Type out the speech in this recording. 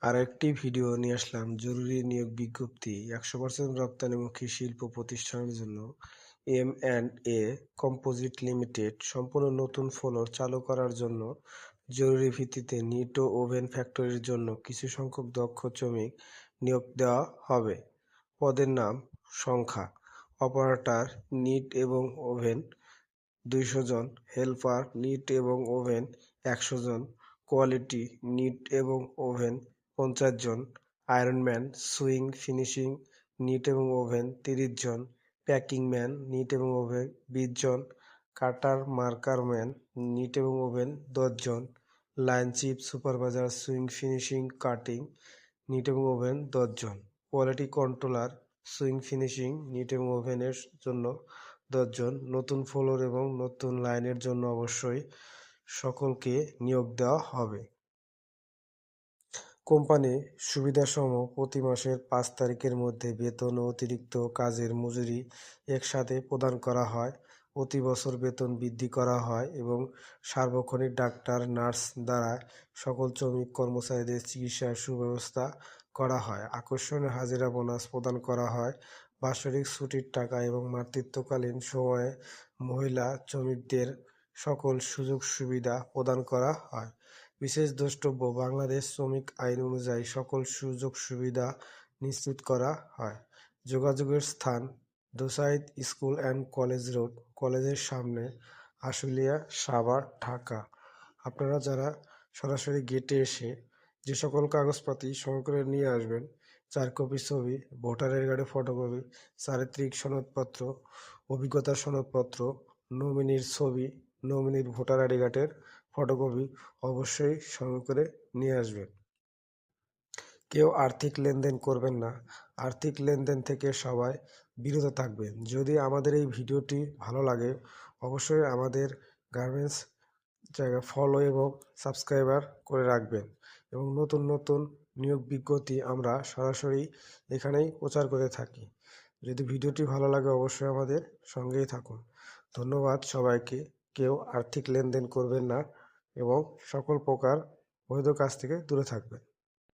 আরেকটি ভিডিও নিয়ে আসলাম জরুরি নিয়োগ বিজ্ঞপ্তি 100% রপ্তানিমুখী শিল্প প্রতিষ্ঠানের জন্য এম&এ কম্পোজিট লিমিটেড সম্পূর্ণ নতুন ফ্লোর চালু করার জন্য জরুরি ভিত্তিতে নিট ও ওভেন ফ্যাক্টরির জন্য কিছু সংখ্যক দক্ষ শ্রমিক নিয়োগ দেওয়া হবে। পদের নাম, সংখ্যা: অপারেটর নিট এবং ওভেন 200 জন, হেল্পার নিট এবং ওভেন 100 জন, কোয়ালিটি নিট এবং ওভেন 50 জন, আয়রনম্যান সুইং ফিনিশিং নিট এবং ওভেন 30 জন, প্যাকিং ম্যান নিট এবং ওভেন 20 জন, কাটার মার্কার ম্যান নিট এবং ওভেন 10 জন, line chief supervisor sewing finishing cutting knit এবং ওভেন 10 জন, quality controller sewing finishing knit এবং ওভেনের জন্য 10 জন। নতুন ফ্লোর এবং নতুন লাইনের জন্য অবশ্যই সকলকে নিয়োগ দেওয়া হবে। কোম্পানি সুবিধাসমূহ: প্রতি মাসের 5 তারিখের মধ্যে বেতন ও অতিরিক্ত কাজের মজুরি একসাথে প্রদান করা হয়। প্রতি বছর বেতন বৃদ্ধি করা হয় এবং সার্বক্ষণিক ডাক্তার নার্স দ্বারা সকল শ্রমিক কর্মচারীদের চিকিৎসার সুব্যবস্থা করা হয়। আকর্ষণীয় হাজিরা বোনাস প্রদান করা হয়। বাৎসরিক ছুটির টাকা এবং মাতৃত্বকালীন সময়ে মহিলা শ্রমিকদের সকল সুযোগ সুবিধা প্রদান করা হয়। বিশেষ দ্রষ্টব্য: বাংলাদেশ শ্রমিক আইন অনুযায়ী সকল সুযোগ সুবিধা নিশ্চিত করা হয়। যোগাযোগের স্থান: Dosaid school and college road, কলেজের সামনে, আশুলিয়া, সাভার, ঢাকা। আপনারা যারা সরাসরি গেটে এসে যে সকল কাগজপাতি সঙ্গে করে নিয়ে আসবেন: 4 কপি ছবি, ভোটারের কার্ডের ফটোকপি, চারিত্রিক সনদপত্র, অভিজ্ঞতার সনদপত্র, নমিনির ছবি, নমিনির ভোটার আইডি কার্ডের ফটোকপি অবশ্যই সঙ্গে করে নিয়ে আসবেন। কেউ আর্থিক লেনদেন করবেন না। আর্থিক লেনদেন থেকে সবাই বিরত থাকবেন। যদি আমাদের এই ভিডিওটি ভালো লাগে অবশ্যই আমাদের গার্মেন্টস জায়গা ফলো এবং সাবস্ক্রাইবার করে রাখবেন এবং নতুন নতুন নিয়োগ বিজ্ঞপ্তি আমরা সরাসরি এখানেই প্রচার করে থাকি। যদি ভিডিওটি ভালো লাগে অবশ্যই আমাদের সঙ্গেই থাকুন। ধন্যবাদ সবাইকে। কেউ আর্থিক লেনদেন করবেন না এবং সকল প্রকার বৈধ কাজ থেকে দূরে থাকবেন।